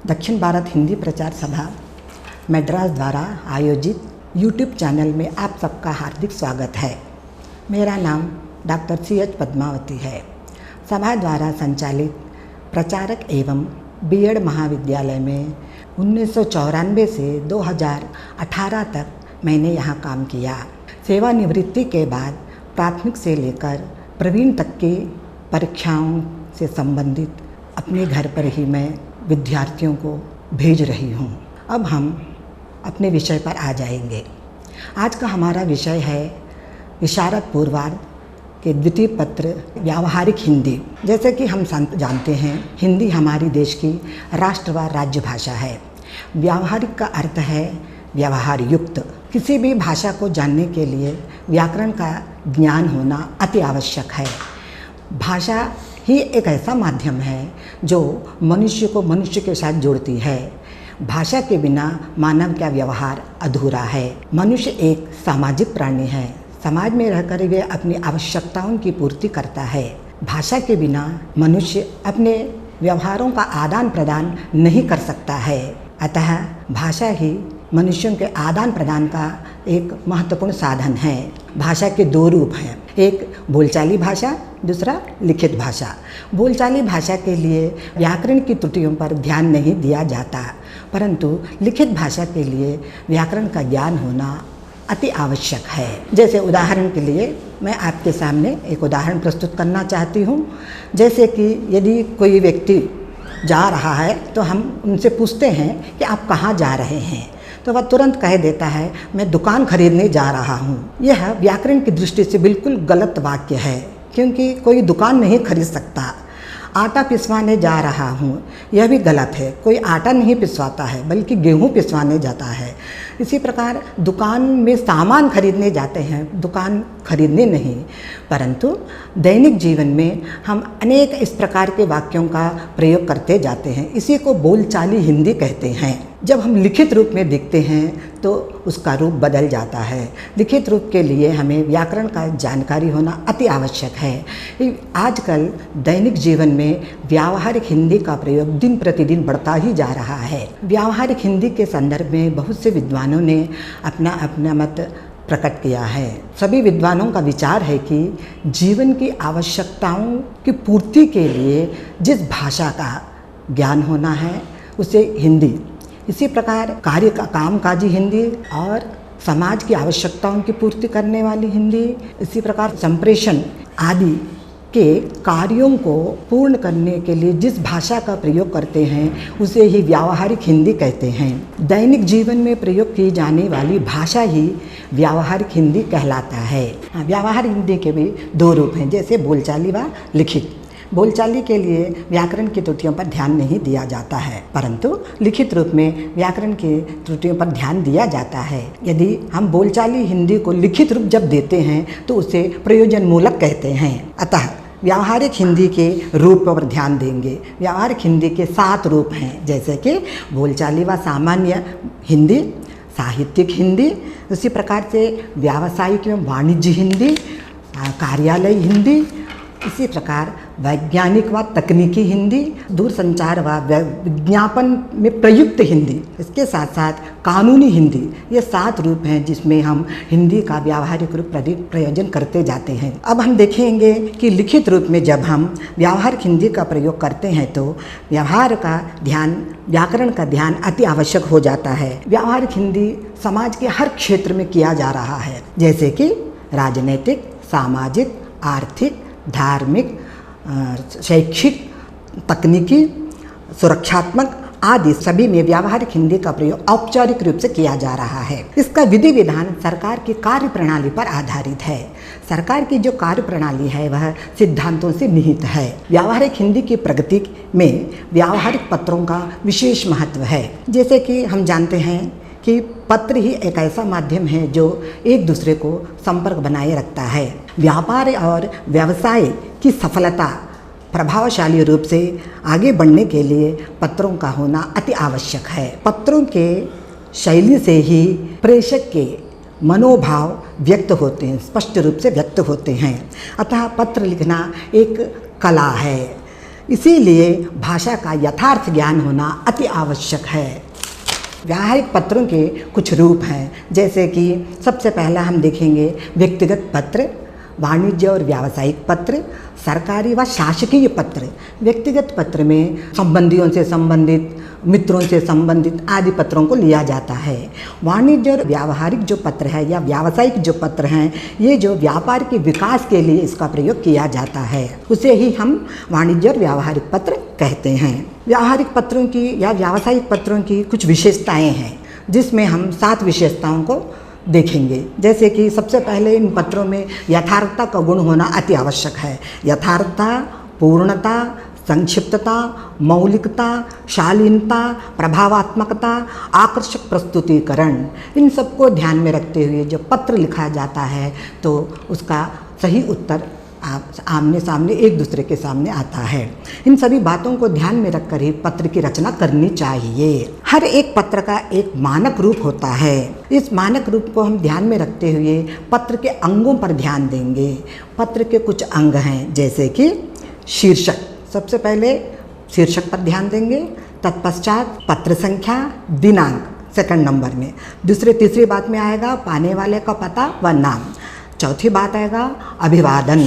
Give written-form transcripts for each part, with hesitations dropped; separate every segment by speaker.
Speaker 1: दक्षिण भारत हिंदी प्रचार सभा मद्रास द्वारा आयोजित यूट्यूब चैनल में आप सबका हार्दिक स्वागत है। मेरा नाम डॉक्टर CH पद्मावती है। सभा द्वारा संचालित प्रचारक एवं बीएड महाविद्यालय में 1994 से 2018 तक मैंने यहाँ काम किया। सेवानिवृत्ति के बाद प्राथमिक से लेकर प्रवीण तक की परीक्षाओं से संबंधित अपने घर पर ही मैं विद्यार्थियों को भेज रही हूँ। अब हम अपने विषय पर आ जाएंगे। आज का हमारा विषय है विशारद पूर्वार्ध के द्वितीय पत्र व्यावहारिक हिंदी। जैसे कि हम जानते हैं, हिंदी हमारी देश की राष्ट्र व राज्य भाषा है। व्यावहारिक का अर्थ है व्यवहार युक्त। किसी भी भाषा को जानने के लिए व्याकरण का ज्ञान होना अति आवश्यक है। भाषा ही एक ऐसा माध्यम है जो मनुष्य को मनुष्य के साथ जोड़ती है। भाषा के बिना मानव का व्यवहार अधूरा है। मनुष्य एक सामाजिक प्राणी है। समाज में रहकर वे अपनी आवश्यकताओं की पूर्ति करता है। भाषा के बिना मनुष्य अपने व्यवहारों का आदान प्रदान नहीं कर सकता है। अतः भाषा ही मनुष्यों के आदान प्रदान का एक महत्वपूर्ण साधन है। भाषा के दो रूप हैं, एक बोलचाली भाषा, दूसरा लिखित भाषा। बोलचाली भाषा के लिए व्याकरण की त्रुटियों पर ध्यान नहीं दिया जाता, परंतु लिखित भाषा के लिए व्याकरण का ज्ञान होना अति आवश्यक है। जैसे उदाहरण के लिए मैं आपके सामने एक उदाहरण प्रस्तुत करना चाहती हूँ। जैसे कि यदि कोई व्यक्ति जा रहा है तो हम उनसे पूछते हैं कि आप कहाँ जा रहे हैं, तो वह तुरंत कह देता है मैं दुकान खरीदने जा रहा हूँ। यह व्याकरण की दृष्टि से बिल्कुल गलत वाक्य है, क्योंकि कोई दुकान नहीं खरीद सकता। आटा पिसवाने जा रहा हूँ, यह भी गलत है। कोई आटा नहीं पिसवाता है, बल्कि गेहूँ पिसवाने जाता है। इसी प्रकार दुकान में सामान खरीदने जाते हैं, दुकान खरीदने नहीं। परंतु दैनिक जीवन में हम अनेक इस प्रकार के वाक्यों का प्रयोग करते जाते हैं। इसी को बोलचाली हिंदी कहते हैं। जब हम लिखित रूप में देखते हैं तो उसका रूप बदल जाता है। लिखित रूप के लिए हमें व्याकरण का जानकारी होना अति आवश्यक है। आजकल दैनिक जीवन में व्यावहारिक हिंदी का प्रयोग दिन प्रतिदिन बढ़ता ही जा रहा है। व्यावहारिक हिंदी के संदर्भ में बहुत से विद्वानों ने अपना अपना मत प्रकट किया है। सभी विद्वानों का विचार है कि जीवन की आवश्यकताओं की पूर्ति के लिए जिस भाषा का ज्ञान होना है उसे हिंदी, इसी प्रकार कार्य का कामकाजी हिंदी और समाज की आवश्यकताओं की पूर्ति करने वाली हिंदी, इसी प्रकार संप्रेषण आदि के कार्यों को पूर्ण करने के लिए जिस भाषा का प्रयोग करते हैं उसे ही व्यावहारिक हिंदी कहते हैं। दैनिक जीवन में प्रयोग की जाने वाली भाषा ही व्यावहारिक हिंदी कहलाता है। व्यावहारिक हिंदी के भी दो रूप हैं, जैसे बोलचाली व लिखित। बोलचाली के लिए व्याकरण की त्रुटियों पर ध्यान नहीं दिया जाता है, परंतु लिखित रूप में व्याकरण की त्रुटियों पर ध्यान दिया जाता है। यदि हम बोलचाली हिंदी को लिखित रूप जब देते हैं तो उसे प्रयोजन मूलक कहते हैं। अतः व्यावहारिक हिंदी के रूप पर ध्यान देंगे। व्यावहारिक हिंदी के 7 रूप हैं, जैसे कि बोलचाली व सामान्य हिंदी, साहित्यिक हिंदी, उसी प्रकार से व्यावसायिक एवं वाणिज्य हिंदी, कार्यालय हिंदी, इसी प्रकार वैज्ञानिक व तकनीकी हिंदी, दूरसंचार व विज्ञापन में प्रयुक्त हिंदी, इसके साथ साथ कानूनी हिंदी। ये 7 रूप हैं जिसमें हम हिंदी का व्यावहारिक रूप प्रयोजन करते जाते हैं। अब हम देखेंगे कि लिखित रूप में जब हम व्यावहारिक हिंदी का प्रयोग करते हैं तो व्यवहार का ध्यान, व्याकरण का ध्यान अति आवश्यक हो जाता है। व्यावहारिक हिंदी समाज के हर क्षेत्र में किया जा रहा है, जैसे कि राजनैतिक, सामाजिक, आर्थिक, धार्मिक, शैक्षिक, तकनीकी, सुरक्षात्मक आदि सभी में व्यावहारिक हिंदी का प्रयोग औपचारिक रूप से किया जा रहा है। इसका विधि विधान सरकार की कार्य प्रणाली पर आधारित है। सरकार की जो कार्य प्रणाली है वह सिद्धांतों से निहित है। व्यावहारिक हिंदी की प्रगति में व्यावहारिक पत्रों का विशेष महत्व है। जैसे कि हम जानते हैं कि पत्र ही एक ऐसा माध्यम है जो एक दूसरे को संपर्क बनाए रखता है। व्यापार और व्यवसाय की सफलता प्रभावशाली रूप से आगे बढ़ने के लिए पत्रों का होना अति आवश्यक है। पत्रों के शैली से ही प्रेषक के मनोभाव व्यक्त होते हैं, स्पष्ट रूप से व्यक्त होते हैं। अतः पत्र लिखना एक कला है। इसीलिए भाषा का यथार्थ ज्ञान होना अति आवश्यक है। व्यावहारिक पत्रों के कुछ रूप हैं, जैसे कि सबसे पहला हम देखेंगे व्यक्तिगत पत्र, वाणिज्य और व्यावसायिक पत्र, सरकारी व शासकीय पत्र। व्यक्तिगत पत्र में संबंधियों से संबंधित, मित्रों से संबंधित आदि पत्रों को लिया जाता है। वाणिज्य और व्यावहारिक जो पत्र है या व्यावसायिक जो पत्र हैं, ये जो व्यापार के विकास के लिए इसका प्रयोग किया जाता है, उसे ही हम वाणिज्य और व्यावहारिक पत्र कहते हैं। व्यावहारिक पत्रों की या व्यावसायिक पत्रों की कुछ विशेषताएँ हैं, जिसमें हम 7 विशेषताओं को देखेंगे। जैसे कि सबसे पहले इन पत्रों में यथार्थता का गुण होना अति आवश्यक है। यथार्थता, पूर्णता, संक्षिप्तता, मौलिकता, शालीनता, प्रभावात्मकता, आकर्षक प्रस्तुतिकरण, इन सबको ध्यान में रखते हुए जब पत्र लिखा जाता है तो उसका सही उत्तर आमने सामने एक दूसरे के सामने आता है। इन सभी बातों को ध्यान में रखकर ही पत्र की रचना करनी चाहिए। हर एक पत्र का एक मानक रूप होता है। इस मानक रूप को हम ध्यान में रखते हुए पत्र के अंगों पर ध्यान देंगे। पत्र के कुछ अंग हैं, जैसे कि शीर्षक। सबसे पहले शीर्षक पर ध्यान देंगे, तत्पश्चात पत्र संख्या, दिनांक सेकंड नंबर में। तीसरी बात में आएगा पाने वाले का पता व नाम। चौथी बात आएगा अभिवादन।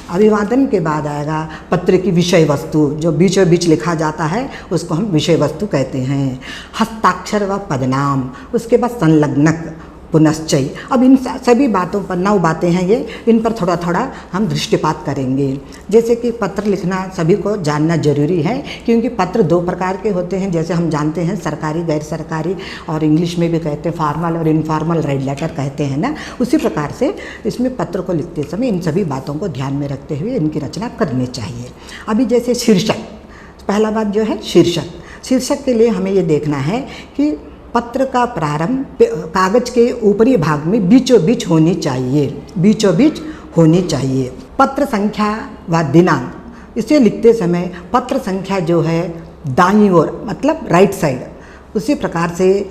Speaker 1: अभिवादन के बाद आएगा पत्र की विषय वस्तु, जो बीचों बीच लिखा जाता है उसको हम विषय वस्तु कहते हैं। हस्ताक्षर व पदनाम, उसके बाद संलग्नक, पुनश्चय। अब इन सभी बातों पर 9 बातें हैं ये, इन पर थोड़ा थोड़ा हम दृष्टिपात करेंगे। जैसे कि पत्र लिखना सभी को जानना जरूरी है, क्योंकि पत्र 2 प्रकार के होते हैं, जैसे हम जानते हैं सरकारी, गैर सरकारी, और इंग्लिश में भी कहते हैं फॉर्मल और इनफॉर्मल रेड लेटर कहते हैं ना। उसी प्रकार से इसमें पत्र को लिखते समय इन सभी बातों को ध्यान में रखते हुए इनकी रचना करनी चाहिए। अभी जैसे शीर्षक, पहला बात जो है शीर्षक। शीर्षक के लिए हमें ये देखना है कि पत्र का प्रारंभ कागज के ऊपरी भाग में बीचों बीच होनी चाहिए, बीचों बीच होनी चाहिए। पत्र संख्या व दिनांक, इसे लिखते समय पत्र संख्या जो है दाईं ओर, मतलब राइट साइड, उसी प्रकार से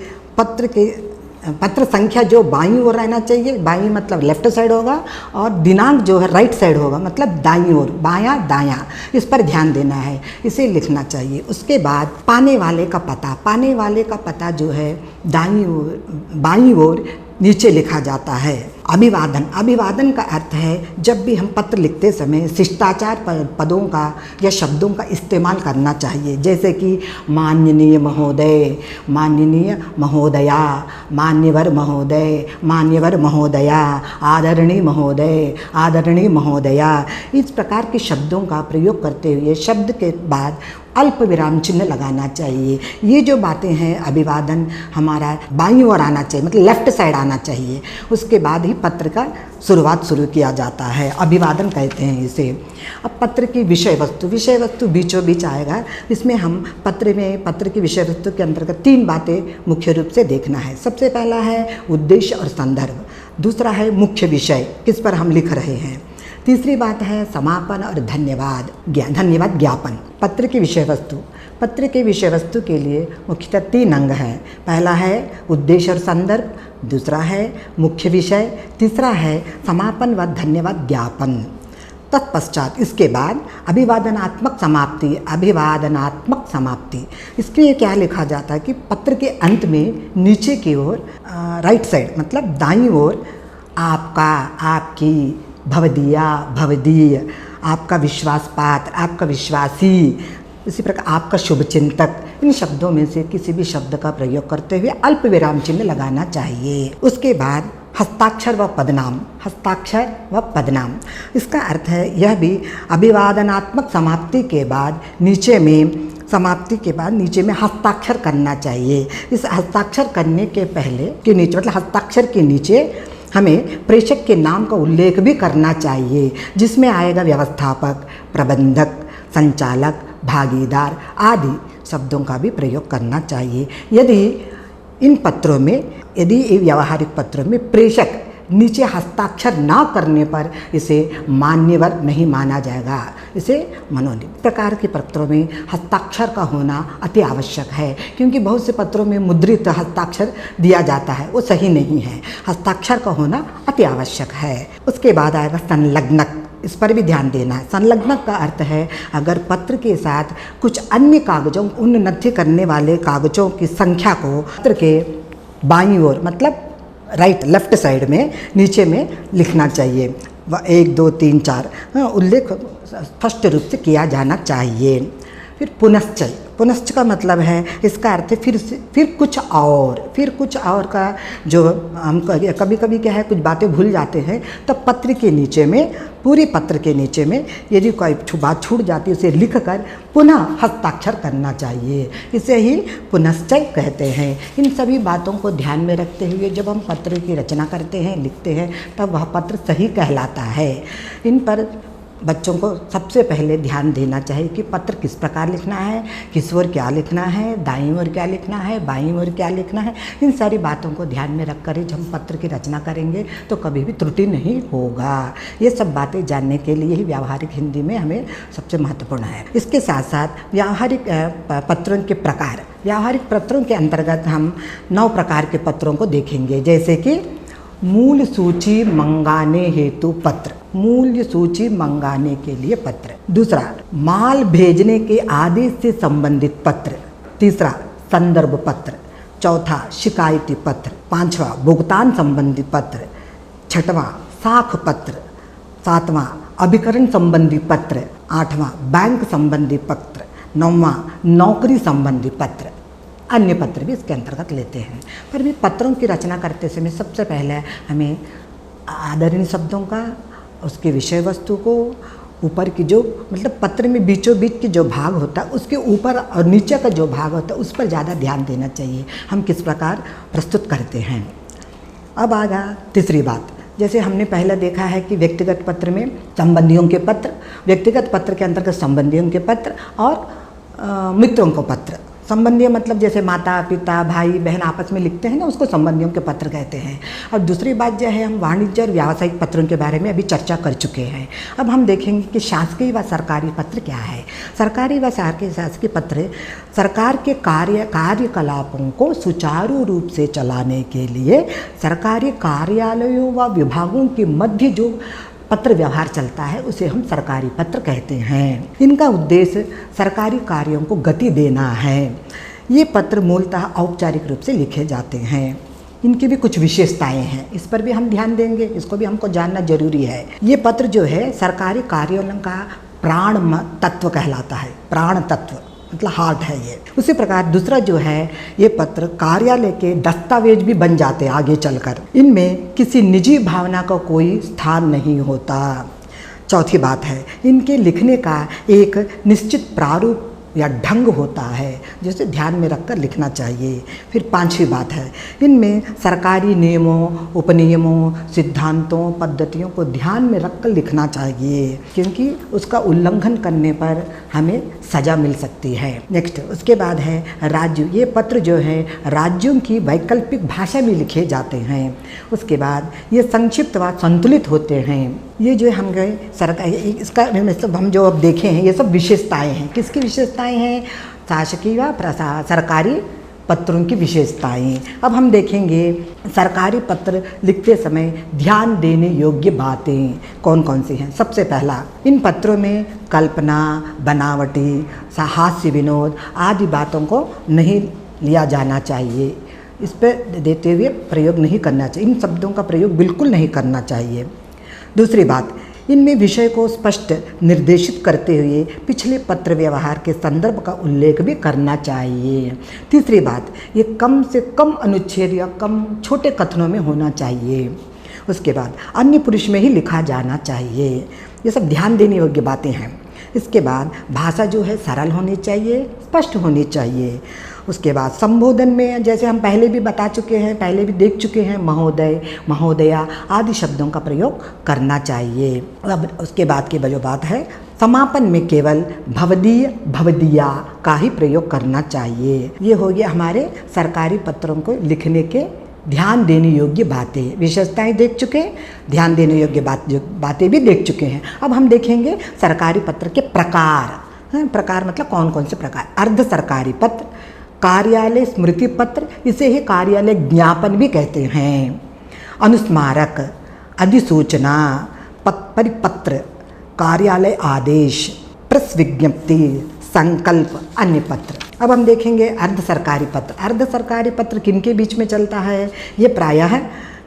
Speaker 1: पत्र संख्या जो बाईं ओर रहना चाहिए, बाईं मतलब लेफ्ट साइड होगा, और दिनांक जो है राइट साइड होगा, मतलब दाईं ओर, बायां दायां, इस पर ध्यान देना है, इसे लिखना चाहिए। उसके बाद पाने वाले का पता। पाने वाले का पता जो है दाईं ओर, बाईं ओर नीचे लिखा जाता है। अभिवादन। अभिवादन का अर्थ है जब भी हम पत्र लिखते समय शिष्टाचार पदों का या शब्दों का इस्तेमाल करना चाहिए, जैसे कि माननीय महोदय, माननीय महोदया, मान्यवर महोदय, मान्यवर महोदया, आदरणीय महोदय, आदरणीय महोदया। इस प्रकार के शब्दों का प्रयोग करते हुए शब्द के बाद अल्प विराम चिन्ह लगाना चाहिए। ये जो बातें हैं, अभिवादन हमारा बाईं ओर आना चाहिए, मतलब लेफ्ट साइड आना चाहिए। उसके बाद ही पत्र का शुरुआत शुरू किया जाता है, अभिवादन कहते हैं इसे। अब पत्र की विषय वस्तु। विषय वस्तु बीचों बीच आएगा। इसमें हम पत्र की विषय वस्तु के अंतर्गत 3 बातें मुख्य रूप से देखना है। सबसे पहला है उद्देश्य और संदर्भ, दूसरा है मुख्य विषय, किस पर हम लिख रहे हैं, तीसरी बात है समापन और धन्यवाद ज्ञापन। पत्र की विषय वस्तु। पत्र के विषय वस्तु के लिए मुख्यतः 3 अंग हैं। पहला है उद्देश्य और संदर्भ, दूसरा है मुख्य विषय, तीसरा है समापन व धन्यवाद ज्ञापन। तत्पश्चात इसके बाद अभिवादनात्मक समाप्ति। अभिवादनात्मक समाप्ति, इसके लिए क्या लिखा जाता है कि पत्र के अंत में नीचे की ओर राइट साइड, मतलब दाईं ओर आपका, आपकी, भवदीया, भवदीय, आपका विश्वास पात्र, आपका विश्वासी, इसी प्रकार आपका शुभचिंतक, इन शब्दों में से किसी भी शब्द का प्रयोग करते हुए अल्प विराम चिन्ह लगाना चाहिए। उसके बाद हस्ताक्षर व पदनाम। हस्ताक्षर व पदनाम, इसका अर्थ है यह भी अभिवादनात्मक समाप्ति के बाद नीचे में हस्ताक्षर करना चाहिए। इस हस्ताक्षर करने के पहले के नीचे, मतलब हस्ताक्षर के नीचे हमें प्रेषक के नाम का उल्लेख भी करना चाहिए, जिसमें आएगा व्यवस्थापक, प्रबंधक, संचालक, भागीदार आदि शब्दों का भी प्रयोग करना चाहिए। यदि व्यावहारिक पत्रों में प्रेषक नीचे हस्ताक्षर ना करने पर इसे मान्यवर नहीं माना जाएगा, इसे मनोनीत। प्रकार के पत्रों में हस्ताक्षर का होना अति आवश्यक है, क्योंकि बहुत से पत्रों में मुद्रित हस्ताक्षर दिया जाता है, वो सही नहीं है। हस्ताक्षर का होना अति आवश्यक है। उसके बाद आएगा संलग्नक। इस पर भी ध्यान देना है। संलग्न का अर्थ है अगर पत्र के साथ कुछ अन्य कागजों उन्नति करने वाले कागजों की संख्या को पत्र के बाईं ओर मतलब राइट लेफ्ट साइड में नीचे में लिखना चाहिए। 1 2 3 4 उल्लेख स्पष्ट रूप से किया जाना चाहिए। फिर पुनश्च, पुनश्च का मतलब है, इसका अर्थ है फिर कुछ और का जो हम कभी कभी क्या है कुछ बातें भूल जाते हैं, तब पत्र के नीचे में पूरी पत्र के नीचे में यदि कोई बात छूट जाती है उसे लिख कर पुनः हस्ताक्षर करना चाहिए। इसे ही पुनश्चय कहते हैं। इन सभी बातों को ध्यान में रखते हुए जब हम पत्र की रचना करते हैं, लिखते हैं, तब वह पत्र सही कहलाता है। इन पर बच्चों को सबसे पहले ध्यान देना चाहिए कि पत्र किस प्रकार लिखना है, किस ओर क्या लिखना है, दाईं ओर क्या लिखना है, बाईं ओर क्या लिखना है। इन सारी बातों को ध्यान में रखकर ही जब हम पत्र की रचना करेंगे तो कभी भी त्रुटि नहीं होगा। ये सब बातें जानने के लिए ही व्यावहारिक हिंदी में हमें सबसे महत्वपूर्ण है। इसके साथ साथ व्यावहारिक पत्रों के प्रकार, व्यावहारिक पत्रों के अंतर्गत हम 9 प्रकार के पत्रों को देखेंगे, जैसे कि मूल सूची मंगाने हेतु पत्र, मूल्य सूची मंगाने के लिए पत्र। दूसरा, माल भेजने के आदेश से संबंधित पत्र। तीसरा, संदर्भ पत्र। चौथा, शिकायती पत्र। पांचवा, भुगतान संबंधी पत्र। छठवां, साख पत्र। सातवां, अभिकरण संबंधी पत्र। आठवां, बैंक संबंधी पत्र। नौवां, नौकरी संबंधी पत्र। अन्य पत्र भी इसके अंतर्गत लेते हैं। पर भी पत्रों की रचना करते समय सबसे पहले हमें आदरणीय शब्दों का, उसके विषय वस्तु को, ऊपर की जो मतलब पत्र में बीचों बीच की जो भाग होता है उसके ऊपर और नीचे का जो भाग होता है उस पर ज़्यादा ध्यान देना चाहिए, हम किस प्रकार प्रस्तुत करते हैं। अब आ गया तीसरी बात, जैसे हमने पहले देखा है कि व्यक्तिगत पत्र में संबंधियों के पत्र, व्यक्तिगत पत्र के अंतर्गत संबंधियों के पत्र और मित्रों को पत्र। संबंधी मतलब जैसे माता पिता भाई बहन आपस में लिखते हैं ना, उसको संबंधियों के पत्र कहते हैं। और दूसरी बात जो है, हम वाणिज्य और व्यावसायिक पत्रों के बारे में अभी चर्चा कर चुके हैं। अब हम देखेंगे कि शासकीय व सरकारी पत्र क्या है। सरकारी व शासकीय पत्र सरकार के कार्यकलापों को सुचारू रूप से चलाने के लिए सरकारी कार्यालयों व विभागों के मध्य जो पत्र व्यवहार चलता है उसे हम सरकारी पत्र कहते हैं। इनका उद्देश्य सरकारी कार्यों को गति देना है। ये पत्र मूलतः औपचारिक रूप से लिखे जाते हैं। इनकी भी कुछ विशेषताएं हैं, इस पर भी हम ध्यान देंगे, इसको भी हमको जानना जरूरी है। ये पत्र जो है सरकारी कार्यों का प्राण तत्व कहलाता है। प्राण तत्व मतलब हार्ट है ये। उसी प्रकार दूसरा जो है, ये पत्र कार्यालय के दस्तावेज भी बन जाते हैं आगे चलकर। इनमें किसी निजी भावना का कोई स्थान नहीं होता। चौथी बात है, इनके लिखने का एक निश्चित प्रारूप या ढंग होता है जिसे ध्यान में रखकर लिखना चाहिए। फिर पांचवी बात है, इनमें सरकारी नियमों, उपनियमों, सिद्धांतों, पद्धतियों को ध्यान में रखकर लिखना चाहिए, क्योंकि उसका उल्लंघन करने पर हमें सजा मिल सकती है। नेक्स्ट, उसके बाद है राज्य। ये पत्र जो है राज्यों की वैकल्पिक भाषा में लिखे जाते हैं। उसके बाद ये संक्षिप्त व संतुलित होते हैं। ये जो हम गए सरकार, इसका मतलब हम जो अब देखे हैं ये सब विशेषताएं हैं। किसकी विशेषताएं हैं? शासकीय व सरकारी पत्रों की विशेषताएं। अब हम देखेंगे सरकारी पत्र लिखते समय ध्यान देने योग्य बातें कौन कौन सी हैं। सबसे पहला, इन पत्रों में कल्पना, बनावटी, हास्य विनोद आदि बातों को नहीं लिया जाना चाहिए। इस पर देते हुए प्रयोग नहीं करना चाहिए, इन शब्दों का प्रयोग बिल्कुल नहीं करना चाहिए। दूसरी बात, इनमें विषय को स्पष्ट निर्देशित करते हुए पिछले पत्र व्यवहार के संदर्भ का उल्लेख भी करना चाहिए। तीसरी बात, ये कम से कम अनुच्छेद या कम छोटे कथनों में होना चाहिए। उसके बाद अन्य पुरुष में ही लिखा जाना चाहिए। ये सब ध्यान देने योग्य बातें हैं। इसके बाद भाषा जो है सरल होनी चाहिए, स्पष्ट होनी चाहिए। उसके बाद संबोधन में जैसे हम पहले भी बता चुके हैं, पहले भी देख चुके हैं, महोदय, महोदया आदि शब्दों का प्रयोग करना चाहिए। अब उसके बाद की जो बात है, समापन में केवल भवदीय, भवदीया का ही प्रयोग करना चाहिए। ये हो गया हमारे सरकारी पत्रों को लिखने के ध्यान देने योग्य बातें। विशेषताएं देख चुके हैं, ध्यान देने योग्य बातें भी देख चुके हैं। अब हम देखेंगे सरकारी पत्र के प्रकार। प्रकार मतलब कौन कौन से प्रकार? अर्ध सरकारी पत्र, कार्यालय स्मृति पत्र, इसे ही कार्यालय ज्ञापन भी कहते हैं, अनुस्मारक, अधिसूचना, परिपत्र, कार्यालय आदेश, प्रेस विज्ञप्ति, संकल्प, अन्य पत्र। अब हम देखेंगे अर्ध सरकारी पत्र। अर्ध सरकारी पत्र किनके बीच में चलता है? ये प्रायः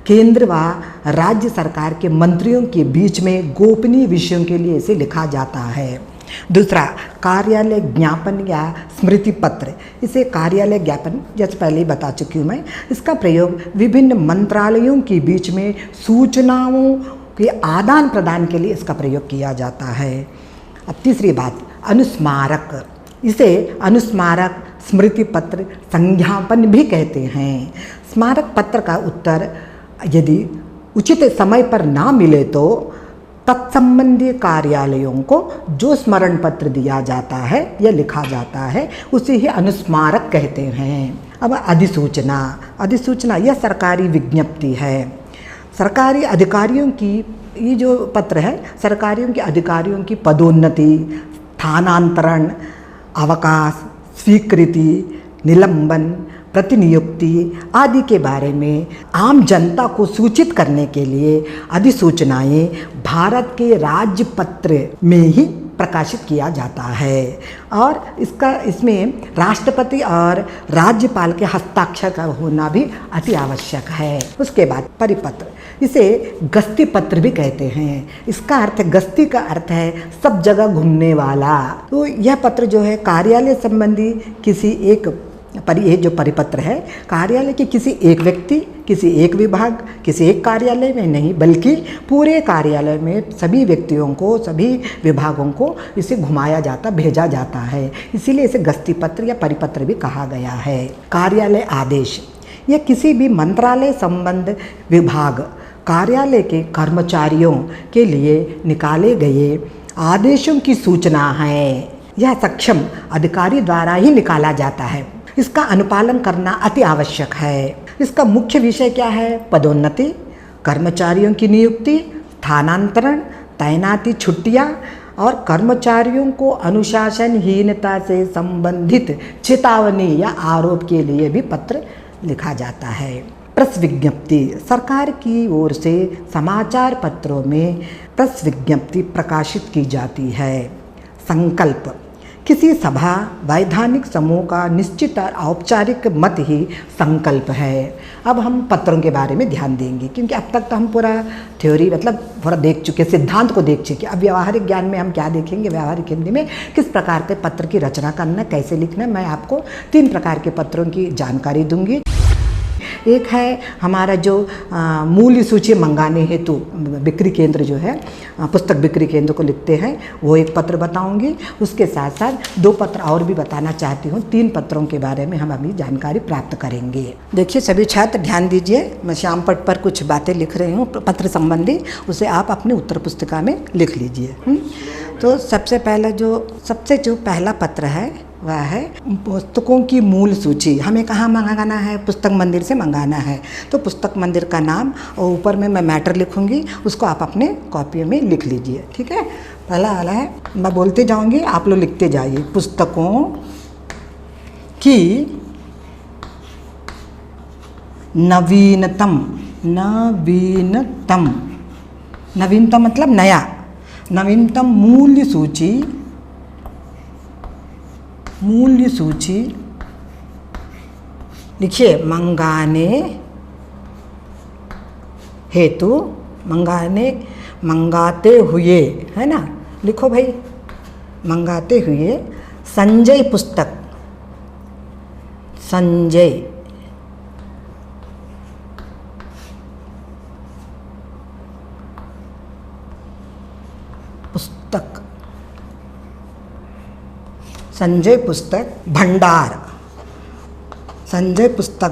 Speaker 1: केंद्र व राज्य सरकार के मंत्रियों के बीच में गोपनीय विषयों के लिए इसे लिखा जाता है। दूसरा, कार्यालय ज्ञापन या स्मृति पत्र। इसे कार्यालय ज्ञापन जैसे पहले ही बता चुकी हूँ मैं। इसका प्रयोग विभिन्न मंत्रालयों के बीच में सूचनाओं के आदान प्रदान के लिए इसका प्रयोग किया जाता है। अब तीसरी बात, अनुस्मारक। इसे अनुस्मारक, स्मृति पत्र, संज्ञापन भी कहते हैं। स्मारक पत्र का उत्तर यदि उचित समय पर ना मिले तो तत्संबंधी कार्यालयों को जो स्मरण पत्र दिया जाता है या लिखा जाता है उसे ही अनुस्मारक कहते हैं। अब अधिसूचना। अधिसूचना यह सरकारी विज्ञप्ति है। सरकारी अधिकारियों की, ये जो पत्र है सरकारियों के अधिकारियों की पदोन्नति, स्थानांतरण, अवकाश, स्वीकृति, निलंबन, प्रतिनियुक्ति आदि के बारे में आम जनता को सूचित करने के लिए अधिसूचनाएं भारत के राजपत्र में ही प्रकाशित किया जाता है और इसमें राष्ट्रपति और राज्यपाल के हस्ताक्षर का होना भी अति आवश्यक है। उसके बाद परिपत्र। इसे गस्ती पत्र भी कहते हैं। इसका अर्थ, गस्ती का अर्थ है सब जगह घूमने वाला। तो यह पत्र जो है कार्यालय संबंधी किसी एक ये जो परिपत्र है कार्यालय के किसी एक व्यक्ति, किसी एक विभाग, किसी एक कार्यालय में नहीं बल्कि पूरे कार्यालय में सभी व्यक्तियों को, सभी विभागों को इसे घुमाया जाता, भेजा जाता है। इसीलिए इसे गस्ती पत्र या परिपत्र भी कहा गया है। कार्यालय आदेश। यह किसी भी मंत्रालय संबंध विभाग कार्यालय के कर्मचारियों के लिए निकाले गए आदेशों की सूचना है। यह सक्षम अधिकारी द्वारा ही निकाला जाता है। इसका अनुपालन करना अति आवश्यक है। इसका मुख्य विषय क्या है? पदोन्नति, कर्मचारियों की नियुक्ति, स्थानांतरण, तैनाती, छुट्टियां और कर्मचारियों को अनुशासनहीनता से संबंधित चेतावनी या आरोप के लिए भी पत्र लिखा जाता है। प्रेस विज्ञप्ति। सरकार की ओर से समाचार पत्रों में प्रेस विज्ञप्ति प्रकाशित की जाती है। संकल्प। किसी सभा, वैधानिक समूह का निश्चित और औपचारिक मत ही संकल्प है। अब हम पत्रों के बारे में ध्यान देंगे क्योंकि अब तक तो हम पूरा थ्योरी मतलब पूरा देख चुके, सिद्धांत को देख चुके। अब व्यावहारिक ज्ञान में हम क्या देखेंगे? व्यावहारिक हिंदी में किस प्रकार के पत्र की रचना करना, कैसे लिखना। मैं आपको 3 प्रकार के पत्रों की जानकारी दूंगी। एक है हमारा जो मूल्य सूची मंगाने हेतु बिक्री केंद्र जो है, पुस्तक बिक्री केंद्र को लिखते हैं, वो एक पत्र बताऊंगी। उसके साथ साथ 2 पत्र और भी बताना चाहती हूँ। 3 पत्रों के बारे में हम अभी जानकारी प्राप्त करेंगे। देखिए सभी छात्र ध्यान दीजिए, मैं श्याम पट पर कुछ बातें लिख रही हूँ पत्र संबंधी, उसे आप अपनी उत्तर पुस्तिका में लिख लीजिए। तो सबसे पहला पत्र है वह है पुस्तकों की मूल सूची। हमें कहाँ मंगाना है? पुस्तक मंदिर से मंगाना है। तो पुस्तक मंदिर का नाम और ऊपर में मैं मैटर लिखूंगी, उसको आप अपने कॉपी में लिख लीजिए। ठीक है। पहला वाला है, मैं बोलते जाऊंगी, आप लोग लिखते जाइए। पुस्तकों की नवीनतम मतलब नया, नवीनतम मूल्य सूची लिखिए। मंगाते हुए, है ना, लिखो भाई। मंगाते हुए संजय पुस्तक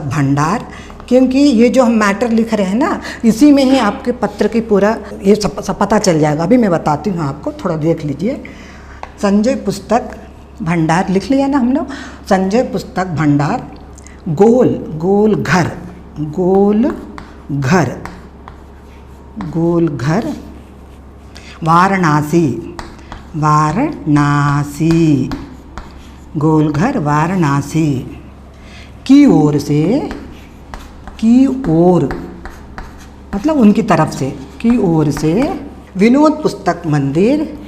Speaker 1: भंडार। क्योंकि ये जो हम मैटर लिख रहे हैं ना, इसी में ही आपके पत्र की पूरा ये सब पता चल जाएगा। अभी मैं बताती हूँ आपको, थोड़ा देख लीजिए। संजय पुस्तक भंडार लिख लिया ना हम लोग। संजय पुस्तक भंडार, गोल घर, वाराणसी की ओर मतलब उनकी तरफ से, की ओर से विनोद पुस्तक मंदिर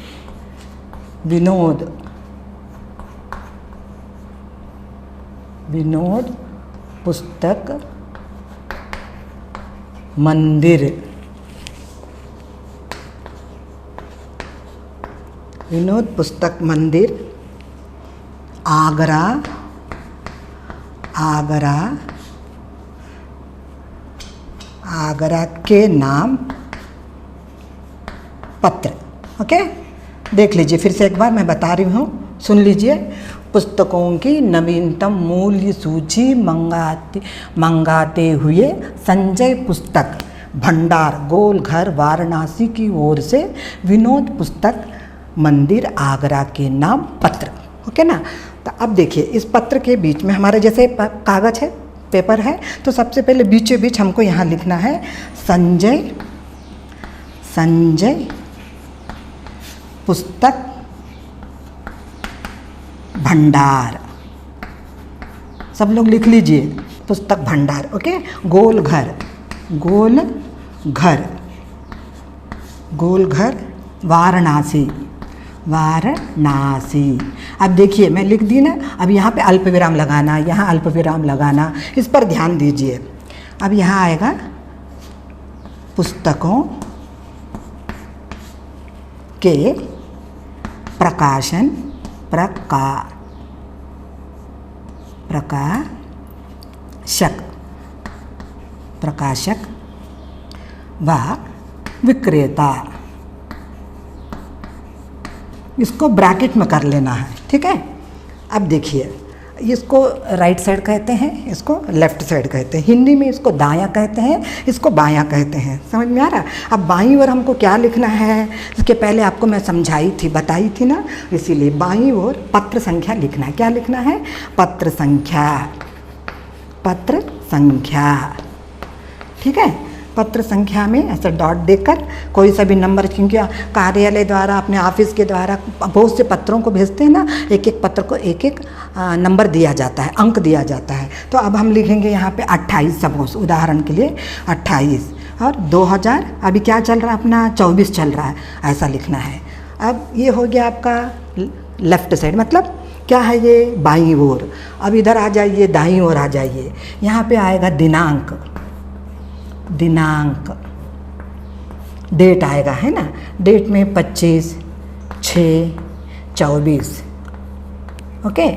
Speaker 1: विनोद विनोद पुस्तक मंदिर, विनोद पुस्तक मंदिर, आगरा, आगरा, आगरा के नाम पत्र। ओके, देख लीजिए फिर से एक बार मैं बता रही हूँ, सुन लीजिए। पुस्तकों की नवीनतम मूल्य सूची मंगाते हुए संजय पुस्तक भंडार गोलघर वाराणसी की ओर से विनोद पुस्तक मंदिर आगरा के नाम पत्र। ओके ना। तो अब देखिए इस पत्र के बीच में हमारे जैसे कागज है, पेपर है, तो सबसे पहले बीचों बीच हमको यहाँ लिखना है संजय पुस्तक भंडार। सब लोग लिख लीजिए पुस्तक भंडार। ओके, गोलघर वाराणसी। अब देखिए मैं लिख दी ना, अब यहाँ पे अल्प विराम लगाना, यहाँ अल्प विराम लगाना, इस पर ध्यान दीजिए। अब यहाँ आएगा पुस्तकों के प्रकाशक व विक्रेता, इसको ब्रैकेट में कर लेना है। ठीक है। अब देखिए इसको राइट साइड कहते हैं, इसको लेफ्ट साइड कहते हैं, हिंदी में इसको दायां कहते हैं, इसको बायां कहते हैं। समझ में आ रहा? अब बाईं ओर हमको क्या लिखना है, इसके पहले आपको मैं बताई थी ना, इसीलिए बाईं ओर पत्र संख्या लिखना है। क्या लिखना है? पत्र संख्या। ठीक है। पत्र संख्या में ऐसा डॉट देकर कोई सा भी नंबर, क्योंकि कार्यालय द्वारा अपने ऑफिस के द्वारा बहुत से पत्रों को भेजते हैं ना, एक एक पत्र को एक एक नंबर दिया जाता है, अंक दिया जाता है। तो अब हम लिखेंगे यहाँ पे 28, सपोज उदाहरण के लिए 28, और 2000 अभी क्या चल रहा है अपना, 24 चल रहा है, ऐसा लिखना है। अब ये हो गया आपका लेफ्ट साइड, मतलब क्या है ये, बाईं ओर। अब इधर आ जाइए, दाईं ओर आ जाइए, यहाँ पे आएगा दिनांक, डेट आएगा, है ना। डेट में 25/6/24। ओके।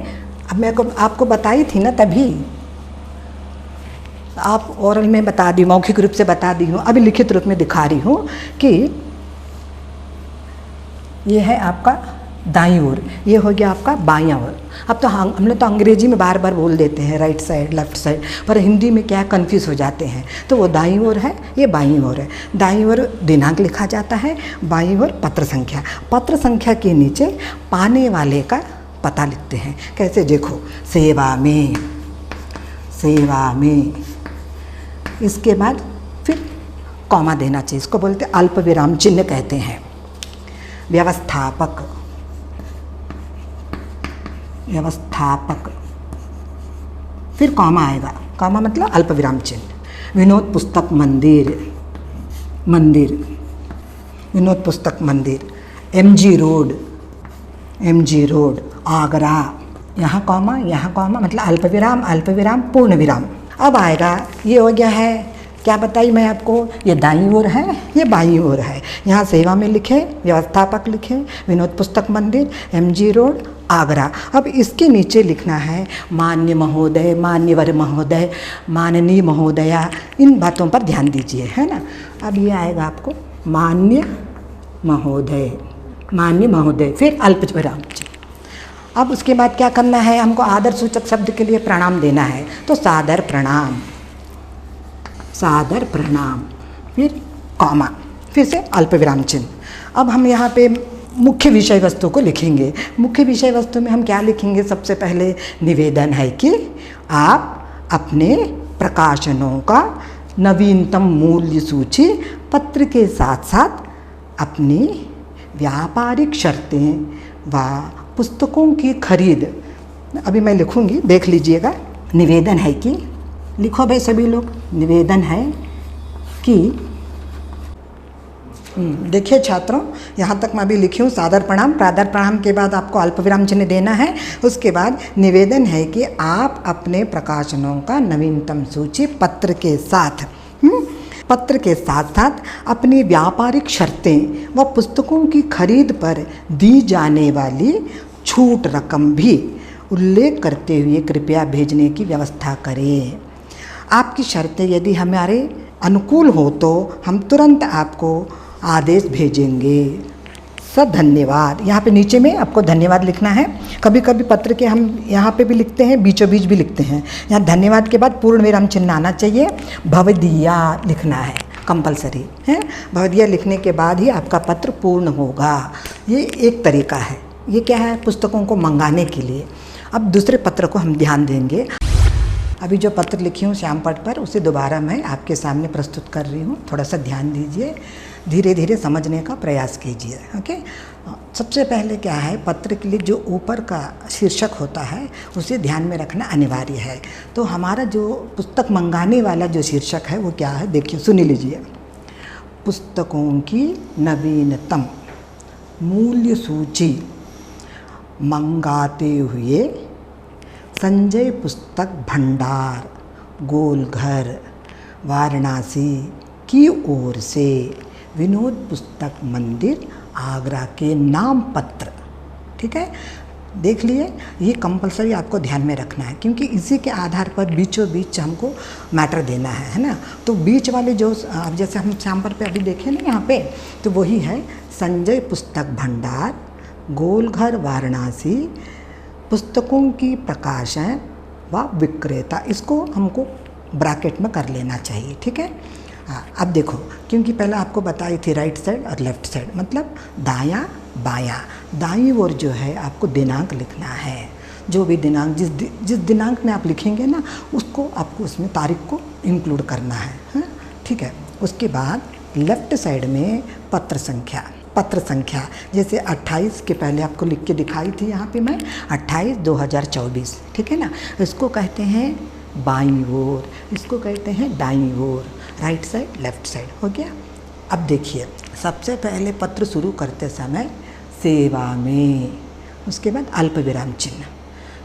Speaker 1: अब मैं आपको बताई थी ना, तभी आप ओरल में बता दी, मौखिक रूप से बता दी हूँ, अभी लिखित रूप में दिखा रही हूँ कि ये है आपका दाईं ओर, ये हो गया आपका बायां ओर। अब तो हम लोग तो अंग्रेजी में बार बार बोल देते हैं राइट साइड लेफ्ट साइड, पर हिंदी में क्या कंफ्यूज हो जाते हैं। तो वो दाईं ओर है, ये बाईं ओर है। दाईं ओर दिनांक लिखा जाता है, बाईं ओर पत्र संख्या। पत्र संख्या के नीचे पाने वाले का पता लिखते हैं। कैसे, देखो, सेवा में, इसके बाद फिर कॉमा देना चाहिए, इसको बोलते अल्प विराम चिन्ह कहते हैं। व्यवस्थापक, फिर कॉमा आएगा, कॉमा मतलब अल्प विराम चिन्ह। विनोद पुस्तक मंदिर, विनोद पुस्तक मंदिर। MG रोड आगरा, यहाँ कॉमा मतलब अल्प विराम पूर्ण विराम। अब आएगा, ये हो गया है, क्या बताई मैं आपको, ये दाईं ओर है, ये बाईं ओर है। यहाँ सेवा में लिखे, व्यवस्थापक लिखे, विनोद पुस्तक मंदिर, MG रोड आगरा। अब इसके नीचे लिखना है मान्य महोदय, मान्यवर महोदय, माननीय महोदया, इन बातों पर ध्यान दीजिए, है ना। अब ये आएगा आपको मान्य महोदय, फिर अल्प विराम। अब उसके बाद क्या करना है, हमको आदर सूचक शब्द के लिए प्रणाम देना है, तो सादर प्रणाम, फिर कॉमा, फिर से अल्प विराम चिन्ह। अब हम यहाँ पे मुख्य विषय वस्तु को लिखेंगे। मुख्य विषय वस्तु में हम क्या लिखेंगे, सबसे पहले निवेदन है कि आप अपने प्रकाशनों का नवीनतम मूल्य सूची पत्र के साथ साथ अपनी व्यापारिक शर्तें व पुस्तकों की खरीद, अभी मैं लिखूंगी, देख लीजिएगा। निवेदन है कि, लिखो भाई सभी लोग, निवेदन है कि देखिए छात्रों, यहाँ तक मैं अभी लिखी हूँ सादर प्रणाम। सादर प्रणाम के बाद आपको अल्प विराम चिन्ह देना है। उसके बाद निवेदन है कि आप अपने प्रकाशनों का नवीनतम सूची पत्र के साथ अपनी व्यापारिक शर्तें व पुस्तकों की खरीद पर दी जाने वाली छूट रकम भी उल्लेख करते हुए कृपया भेजने की व्यवस्था करें। आपकी शर्तें यदि हमारे अनुकूल हो तो हम तुरंत आपको आदेश भेजेंगे। धन्यवाद। यहाँ पे नीचे में आपको धन्यवाद लिखना है। कभी कभी पत्र के हम यहाँ पे भी लिखते हैं, बीचों बीच भी लिखते हैं। यहाँ धन्यवाद के बाद पूर्ण विराम चिन्ह आना चाहिए। भवदीया लिखना है, कंपलसरी है। भवदीया लिखने के बाद ही आपका पत्र पूर्ण होगा। ये एक तरीका है। ये क्या है? पुस्तकों को मंगाने के लिए। अब दूसरे पत्र को हम ध्यान देंगे। अभी जो पत्र लिखी हूँ श्यामपट पर, उसे दोबारा मैं आपके सामने प्रस्तुत कर रही हूँ। थोड़ा सा ध्यान दीजिए, धीरे धीरे समझने का प्रयास कीजिए। ओके, सबसे पहले क्या है, पत्र के लिए जो ऊपर का शीर्षक होता है उसे ध्यान में रखना अनिवार्य है। तो हमारा जो पुस्तक मंगाने वाला जो शीर्षक है वो क्या है, देखिए सुन लीजिए। पुस्तकों की नवीनतम मूल्य सूची मंगाते हुए संजय पुस्तक भंडार, गोलघर, वाराणसी की ओर से विनोद पुस्तक मंदिर, आगरा के नाम पत्र। ठीक है, देख लिए। ये कंपलसरी आपको ध्यान में रखना है, क्योंकि इसी के आधार पर बीचों बीच हमको मैटर देना है ना। तो बीच वाले जो अब जैसे हम श्यामपट पे अभी देखें ना यहाँ पे, तो वही है संजय पुस्तक भंडार, गोलघर, वाराणसी, पुस्तकों की प्रकाशन व विक्रेता। इसको हमको ब्रैकेट में कर लेना चाहिए। ठीक है, अब देखो, क्योंकि पहले आपको बताई थी राइट साइड और लेफ्ट साइड, मतलब दायां बायां। दाईं ओर जो है आपको दिनांक लिखना है। जो भी दिनांक जिस दिनांक में आप लिखेंगे ना, उसको आपको उसमें तारीख को इंक्लूड करना है, हाँ? ठीक है। उसके बाद लेफ्ट साइड में पत्र संख्या जैसे 28 के पहले आपको लिख के दिखाई थी यहाँ पे मैं, 28/2024। ठीक है ना, इसको कहते हैं बाईं ओर, इसको कहते हैं दाईं ओर। राइट साइड, लेफ्ट साइड हो गया। अब देखिए, सबसे पहले पत्र शुरू करते समय सेवा में, उसके बाद अल्प विराम चिन्ह,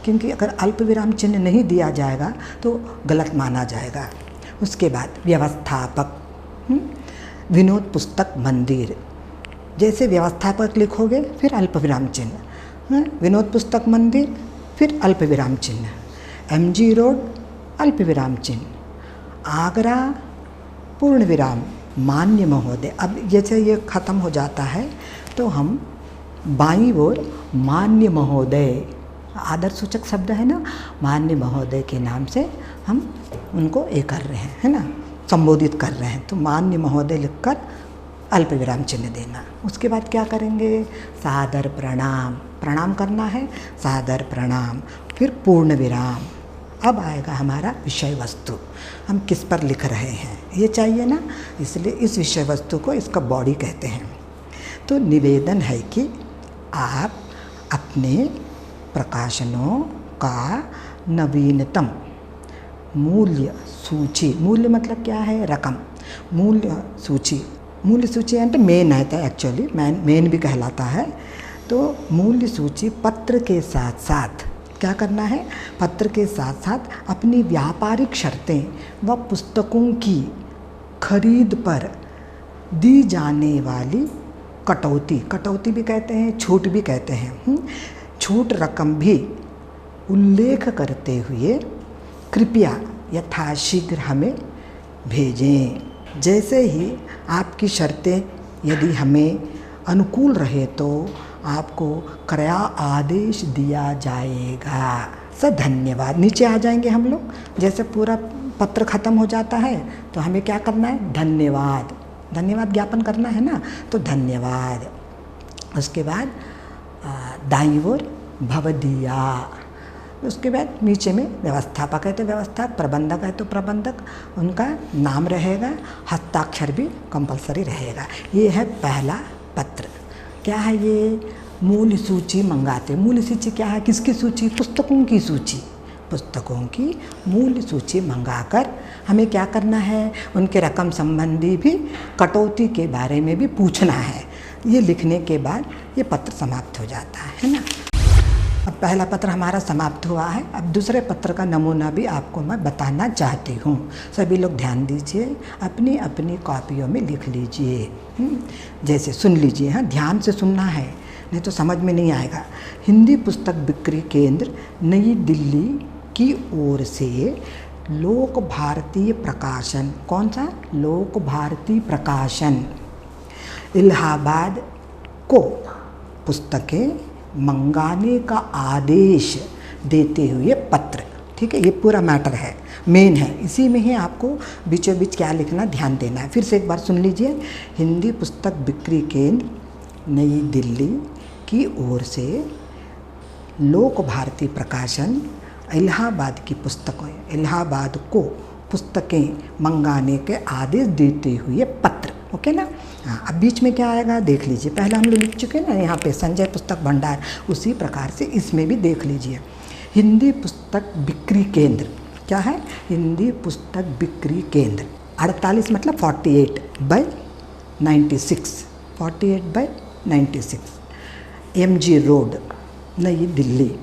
Speaker 1: क्योंकि अगर अल्प विराम चिन्ह नहीं दिया जाएगा तो गलत माना जाएगा। उसके बाद व्यवस्थापक, विनोद पुस्तक मंदिर, जैसे व्यवस्थापक लिखोगे फिर अल्प विराम चिन्ह, विनोद पुस्तक मंदिर फिर अल्प विराम चिन्ह, MG रोड अल्प विराम चिन्ह, आगरा पूर्ण विराम, मान्य महोदय। अब जैसे ये ख़त्म हो जाता है तो हम बाईं ओर मान्य महोदय, आदर सूचक शब्द है ना, मान्य महोदय के नाम से हम उनको ये कर रहे हैं, है ना, संबोधित कर रहे हैं। तो मान्य महोदय लिखकर अल्प विराम चिन्ह देना। उसके बाद क्या करेंगे, सादर प्रणाम करना है, सादर प्रणाम, फिर पूर्ण विराम। अब आएगा हमारा विषय वस्तु, हम किस पर लिख रहे हैं ये चाहिए ना, इसलिए इस विषय वस्तु को इसका बॉडी कहते हैं। तो निवेदन है कि आप अपने प्रकाशनों का नवीनतम मूल्य सूची, मूल्य मतलब क्या है, रकम, मूल्य सूची एंड मेन है, एक्चुअली मेन भी कहलाता है। तो मूल्य सूची पत्र के साथ साथ क्या करना है, पत्र के साथ साथ अपनी व्यापारिक शर्तें व पुस्तकों की खरीद पर दी जाने वाली कटौती भी कहते हैं, छूट भी कहते हैं, छूट रकम भी उल्लेख करते हुए कृपया यथाशीघ्र हमें भेजें। जैसे ही आपकी शर्तें यदि हमें अनुकूल रहे तो आपको क्रय आदेश दिया जाएगा। धन्यवाद। नीचे आ जाएंगे हम लोग, जैसे पूरा पत्र ख़त्म हो जाता है तो हमें क्या करना है, धन्यवाद ज्ञापन करना है ना, तो धन्यवाद। उसके बाद दाईं ओर भवदीया, उसके बाद नीचे में व्यवस्थापक है तो व्यवस्थापक, प्रबंधक है तो प्रबंधक, उनका नाम रहेगा, हस्ताक्षर भी कंपलसरी रहेगा। ये है पहला पत्र। क्या है ये, मूल्य सूची मंगाते। मूल्य सूची क्या है, किसकी सूची, पुस्तकों की सूची, पुस्तकों की मूल सूची मंगाकर हमें क्या करना है, उनके रकम संबंधी भी कटौती के बारे में भी पूछना है। ये लिखने के बाद ये पत्र समाप्त हो जाता है ना। अब पहला पत्र हमारा समाप्त हुआ है। अब दूसरे पत्र का नमूना भी आपको मैं बताना चाहती हूँ। सभी लोग ध्यान दीजिए, अपनी अपनी कॉपियों में लिख लीजिए। जैसे सुन लीजिए, हाँ ध्यान से सुनना है, नहीं तो समझ में नहीं आएगा। हिंदी पुस्तक बिक्री केंद्र नई दिल्ली की ओर से लोक भारती प्रकाशन, कौन सा? लोक भारती प्रकाशन, इलाहाबाद को पुस्तकें मंगाने का आदेश देते हुए पत्र। ठीक है, ये पूरा मैटर है, मेन है। इसी में ही आपको बीचों बीच क्या लिखना ध्यान देना है। फिर से एक बार सुन लीजिए। हिंदी पुस्तक बिक्री केंद्र नई दिल्ली की ओर से लोक भारती प्रकाशन इलाहाबाद की पुस्तकें, इलाहाबाद को पुस्तकें मंगाने के आदेश देते हुए पत्र। ओके ना। हाँ, अब बीच में क्या आएगा देख लीजिए। पहले हम लोग लिख चुके हैं ना यहाँ पे संजय पुस्तक भंडार, उसी प्रकार से इसमें भी देख लीजिए। हिंदी पुस्तक बिक्री केंद्र क्या है? हिंदी पुस्तक बिक्री केंद्र 48 मतलब 48/96, 48/96 MG रोड नई दिल्ली।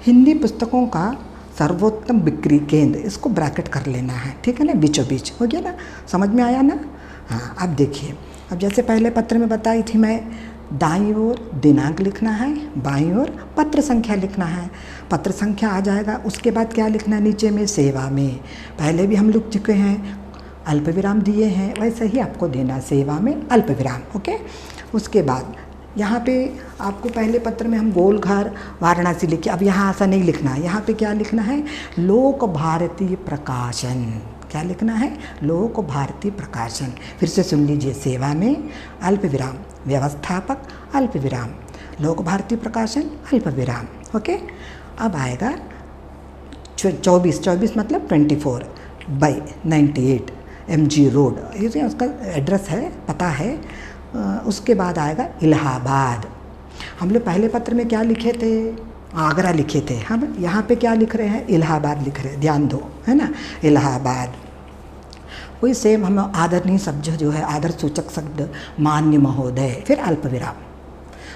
Speaker 1: हिंदी पुस्तकों का सर्वोत्तम बिक्री केंद्र, इसको ब्रैकेट कर लेना है। ठीक है ना, बीचों बीच हो गया ना, समझ में आया ना। हाँ, अब देखिए, अब जैसे पहले पत्र में बताई थी मैं, दाईं ओर दिनांक लिखना है, बाईं ओर पत्र संख्या लिखना है। पत्र संख्या आ जाएगा, उसके बाद क्या लिखना है नीचे में? सेवा में। पहले भी हम लिख चुके हैं, अल्प विराम दिए हैं, वैसे ही आपको देना, सेवा में अल्प विराम। ओके। उसके बाद यहाँ पे आपको पहले पत्र में हम गोलघर वाराणसी लिखे, अब यहाँ ऐसा नहीं लिखना है। यहाँ पे क्या लिखना है? लोक भारती प्रकाशन। क्या लिखना है? लोक भारती प्रकाशन। फिर से सुन लीजिए। सेवा में अल्प विराम, व्यवस्थापक अल्प विराम, लोक भारती प्रकाशन अल्प विराम। ओके। अब आएगा 24 मतलब 24/98 MG रोड, ये उसका एड्रेस है, पता है। उसके बाद आएगा इलाहाबाद। हम लोग पहले पत्र में क्या लिखे थे? आगरा लिखे थे। हम यहाँ पे क्या लिख रहे हैं? इलाहाबाद लिख रहे हैं, ध्यान दो, है ना, इलाहाबाद। वही सेम हम आदरणीय शब्द जो है, आदर सूचक शब्द मान्य महोदय, फिर अल्प विराम,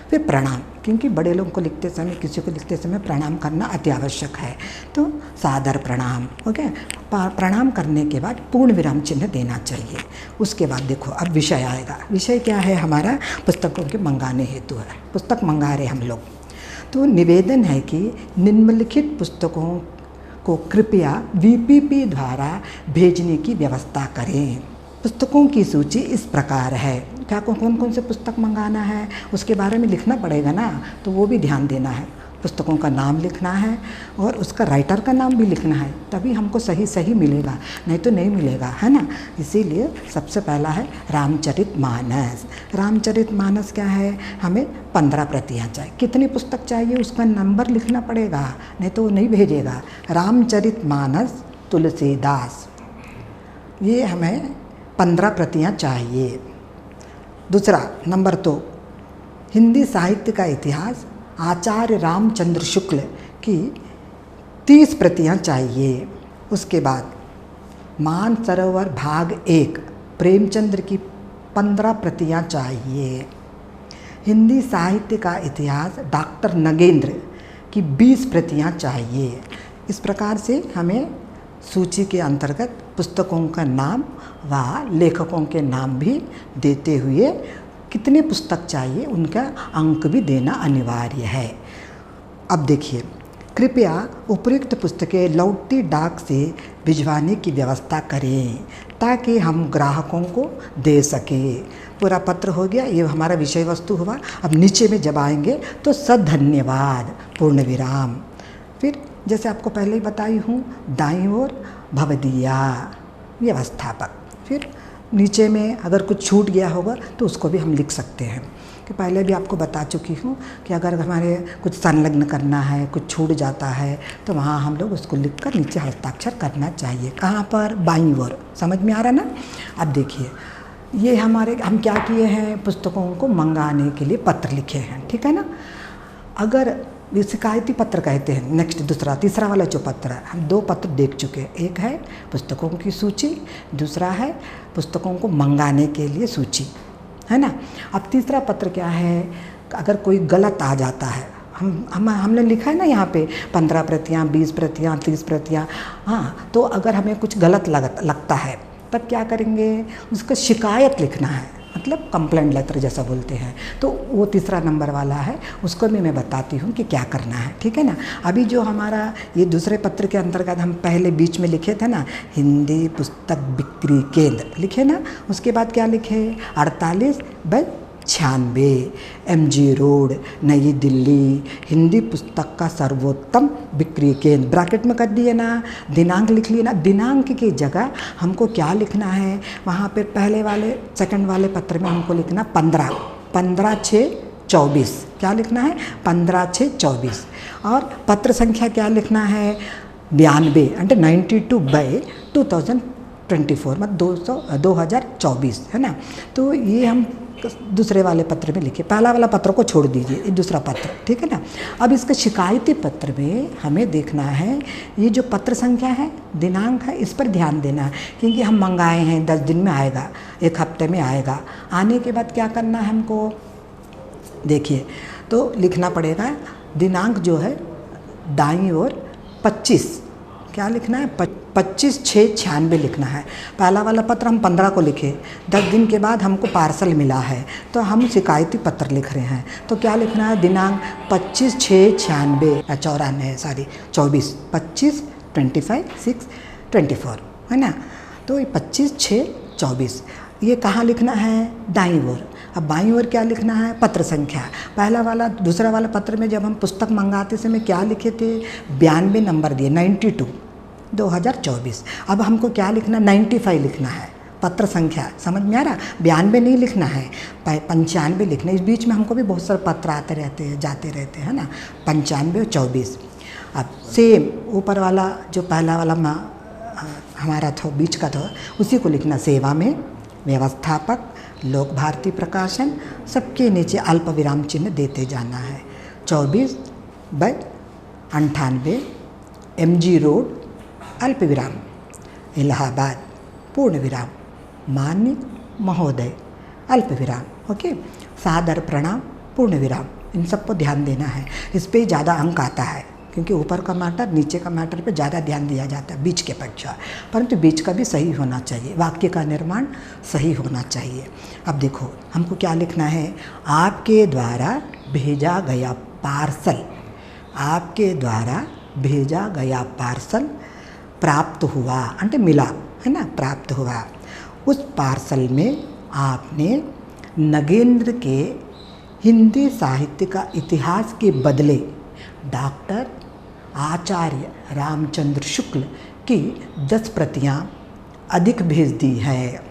Speaker 1: फिर प्रणाम, क्योंकि बड़े लोगों को लिखते समय, किसी को लिखते समय प्रणाम करना अति आवश्यक है, तो सादर प्रणाम। ओके। प्रणाम करने के बाद पूर्ण विराम चिन्ह देना चाहिए। उसके बाद देखो, अब विषय आएगा। विषय क्या है हमारा? पुस्तकों के मंगाने हेतु है, पुस्तक मंगा रहे हम लोग। तो निवेदन है कि निम्नलिखित पुस्तकों को कृपया VPP द्वारा भेजने की व्यवस्था करें। पुस्तकों की सूची इस प्रकार है। क्या कौन कौन से पुस्तक मंगाना है उसके बारे में लिखना पड़ेगा ना, तो वो भी ध्यान देना है। पुस्तकों का नाम लिखना है और उसका राइटर का नाम भी लिखना है, तभी हमको सही मिलेगा, नहीं तो नहीं मिलेगा, है ना। इसीलिए सबसे पहला है रामचरितमानस। रामचरितमानस क्या है? हमें 15 प्रतियाँ चाहिए। कितनी पुस्तक चाहिए उसका नंबर लिखना पड़ेगा, नहीं तो वो नहीं भेजेगा। रामचरितमानस तुलसीदास, ये हमें 15 प्रतियाँ चाहिए। दूसरा नंबर 2, हिंदी साहित्य का इतिहास आचार्य रामचंद्र शुक्ल की 30 प्रतियाँ चाहिए। उसके बाद मानसरोवर भाग 1 प्रेमचंद्र की 15 प्रतियाँ चाहिए। हिंदी साहित्य का इतिहास डॉक्टर नगेंद्र की 20 प्रतियाँ चाहिए। इस प्रकार से हमें सूची के अंतर्गत पुस्तकों का नाम व लेखकों के नाम भी देते हुए कितने पुस्तक चाहिए उनका अंक भी देना अनिवार्य है। अब देखिए, कृपया उपयुक्त पुस्तकें लौटी डाक से भिजवाने की व्यवस्था करें ताकि हम ग्राहकों को दे सकें। पूरा पत्र हो गया, ये हमारा विषय वस्तु हुआ। अब नीचे में जब आएंगे तो सधन्यवाद पूर्ण विराम। फिर जैसे आपको पहले ही बताई हूँ, दाईं ओर भवदीया व्यवस्थापक। फिर नीचे में अगर कुछ छूट गया होगा तो उसको भी हम लिख सकते हैं, कि पहले भी आपको बता चुकी हूँ कि अगर हमारे कुछ संलग्न करना है, कुछ छूट जाता है, तो वहाँ हम लोग उसको लिखकर नीचे हस्ताक्षर करना चाहिए। कहाँ पर? बाईं ओर। समझ में आ रहा ना। अब देखिए, ये हम क्या किए हैं? पुस्तकों को मंगाने के लिए पत्र लिखे हैं, ठीक है ना। अगर ये शिकायती पत्र कहते हैं। नेक्स्ट दूसरा तीसरा वाला जो पत्र है, हम 2 पत्र देख चुके हैं। एक है पुस्तकों की सूची, दूसरा है पुस्तकों को मंगाने के लिए सूची, है ना। अब तीसरा पत्र क्या है, अगर कोई गलत आ जाता है, हमने लिखा है ना यहाँ पे 15 प्रतियाँ, 20 प्रतियाँ, 30 प्रतियाँ, हाँ, तो अगर हमें कुछ गलत लगता है तब क्या करेंगे, उसका शिकायत लिखना है, मतलब कंप्लेंट लेटर जैसा बोलते हैं। तो वो तीसरा नंबर वाला है, उसको भी मैं बताती हूँ कि क्या करना है, ठीक है ना। अभी जो हमारा ये दूसरे पत्र के अंतर्गत हम पहले बीच में लिखे थे ना, हिंदी पुस्तक बिक्री केंद्र लिखे ना, उसके बाद क्या लिखे 48/96 MG रोड नई दिल्ली, हिंदी पुस्तक का सर्वोत्तम बिक्री केंद्र, ब्रैकेट में कर दिए ना, दिनांक लिख लिए ना। दिनांक की जगह हमको क्या लिखना है, वहाँ पे पहले वाले सेकंड वाले पत्र में हमको लिखना 15/6/24, क्या लिखना है 15/6/24। और पत्र संख्या क्या लिखना है 92 అంటే 92/2024, मतलब 2024, है ना। तो ये हम दूसरे वाले पत्र में लिखे, पहला वाला पत्र को छोड़ दीजिए, ये दूसरा पत्र, ठीक है ना। अब इसके शिकायती पत्र में हमें देखना है ये जो पत्र संख्या है, दिनांक है, इस पर ध्यान देना है, क्योंकि हम मंगाए हैं 10 दिन में आएगा, 1 हफ्ते में आएगा। आने के बाद क्या करना है हमको, देखिए, तो लिखना पड़ेगा दिनांक जो है दाईं ओर 25, क्या लिखना है 25/6/96 लिखना है। पहला वाला पत्र हम 15 को लिखे, 10 दिन के बाद हमको पार्सल मिला है, तो हम शिकायती पत्र लिख रहे हैं। तो क्या लिखना है, दिनांक 25/6/94, 25/25/6/24, है ना। तो ये 25/6/24 ये कहाँ लिखना है, दाईं ओर। अब बाईं ओर क्या लिखना है, पत्र संख्या। पहला वाला दूसरा वाला पत्र में जब हम पुस्तक मंगाते समय क्या लिखे थे, 92 नंबर दिए, 92/2024। अब हमको क्या लिखना, 95 लिखना है, पत्र संख्या, समझ में आ रहा। 92 नहीं लिखना है, 95 लिखना है। इस बीच में हमको भी बहुत सारे पत्र आते रहते हैं, जाते रहते हैं ना, 95 और 24। अब सेम ऊपर वाला जो पहला वाला हमारा था, बीच का था, उसी को लिखना, सेवा में व्यवस्थापक, लोक भारती प्रकाशन, सबके नीचे अल्प विराम चिन्ह देते जाना है। 24/98 MG रोड, अल्प विराम, इलाहाबाद, पूर्ण विराम, मान्य महोदय, अल्प विराम, ओके, सादर प्रणाम, पूर्ण विराम। इन सब को ध्यान देना है, इस पे ज़्यादा अंक आता है, क्योंकि ऊपर का मैटर नीचे का मैटर पे ज़्यादा ध्यान दिया जाता है बीच के अपेक्षा, परंतु बीच का भी सही होना चाहिए, वाक्य का निर्माण सही होना चाहिए। अब देखो हमको क्या लिखना है, आपके द्वारा भेजा गया पार्सल, आपके द्वारा भेजा गया पार्सल प्राप्त हुआ, అంటే मिला, है ना, प्राप्त हुआ। उस पार्सल में आपने नगेंद्र के हिंदी साहित्य का इतिहास के बदले डॉक्टर आचार्य रामचंद्र शुक्ल की 10 प्रतियाँ अधिक भेज दी है।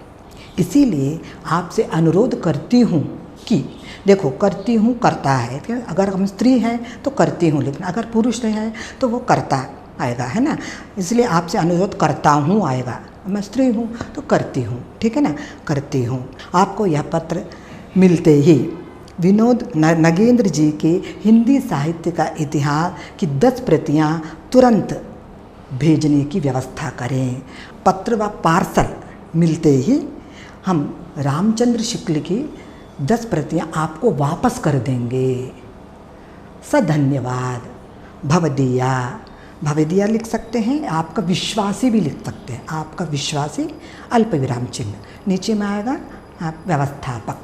Speaker 1: इसीलिए आपसे अनुरोध करती हूँ कि, देखो करती हूँ करता है, अगर हम स्त्री हैं तो करती हूँ लिखना, अगर पुरुष हैं तो वो करता आएगा, है ना। इसलिए आपसे अनुरोध करता हूँ आएगा, मैं स्त्री हूँ तो करती हूँ, ठीक है ना, करती हूँ। आपको यह पत्र मिलते ही विनोद नगेंद्र जी के हिंदी साहित्य का इतिहास की 10 प्रतियाँ तुरंत भेजने की व्यवस्था करें। पत्र व पार्सल मिलते ही हम रामचंद्र शुक्ल की 10 प्रतियाँ आपको वापस कर देंगे। सधन्यवाद, भवदीया, भवदीया लिख सकते हैं, आपका विश्वासी भी लिख सकते हैं, आपका विश्वासी, अल्प विराम चिन्ह, नीचे में आएगा आप व्यवस्थापक।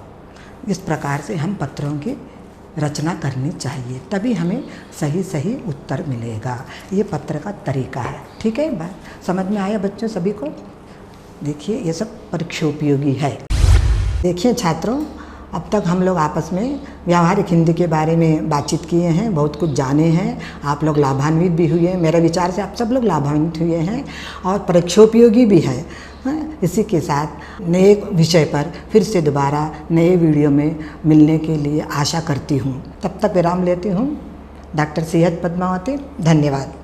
Speaker 1: इस प्रकार से हम पत्रों की रचना करनी चाहिए, तभी हमें सही सही उत्तर मिलेगा। ये पत्र का तरीका है, ठीक है, बात समझ में आया बच्चों सभी को। देखिए ये सब परीक्षोपयोगी है। देखिए छात्रों, अब तक हम लोग आपस में व्यावहारिक हिंदी के बारे में बातचीत किए हैं, बहुत कुछ जाने हैं, आप लोग लाभान्वित भी हुए, मेरे विचार से आप सब लोग लाभान्वित हुए हैं और परीक्षोपयोगी भी है। इसी के साथ नए विषय पर फिर से दोबारा नए वीडियो में मिलने के लिए आशा करती हूँ। तब तक विराम लेती हूँ। डॉक्टर सीएच पद्मावती, धन्यवाद।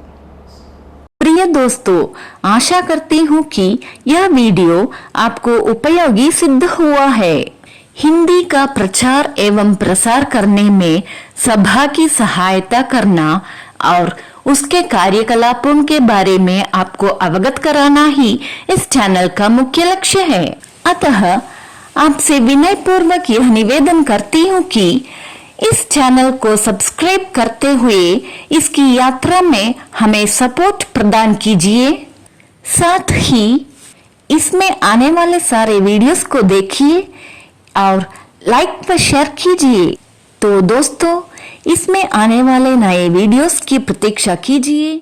Speaker 2: प्रिय दोस्तों, आशा करती हूँ कि यह वीडियो आपको उपयोगी सिद्ध हुआ है। हिंदी का प्रचार एवं प्रसार करने में सभा की सहायता करना और उसके कार्यकलापों के बारे में आपको अवगत कराना ही इस चैनल का मुख्य लक्ष्य है। अतः आपसे विनय पूर्वक यह निवेदन करती हूँ कि इस चैनल को सब्सक्राइब करते हुए इसकी यात्रा में हमें सपोर्ट प्रदान कीजिए। साथ ही इसमें आने वाले सारे वीडियोस को देखिए और लाइक व शेयर कीजिए। तो दोस्तों, इसमें आने वाले नए वीडियोस की प्रतीक्षा कीजिए।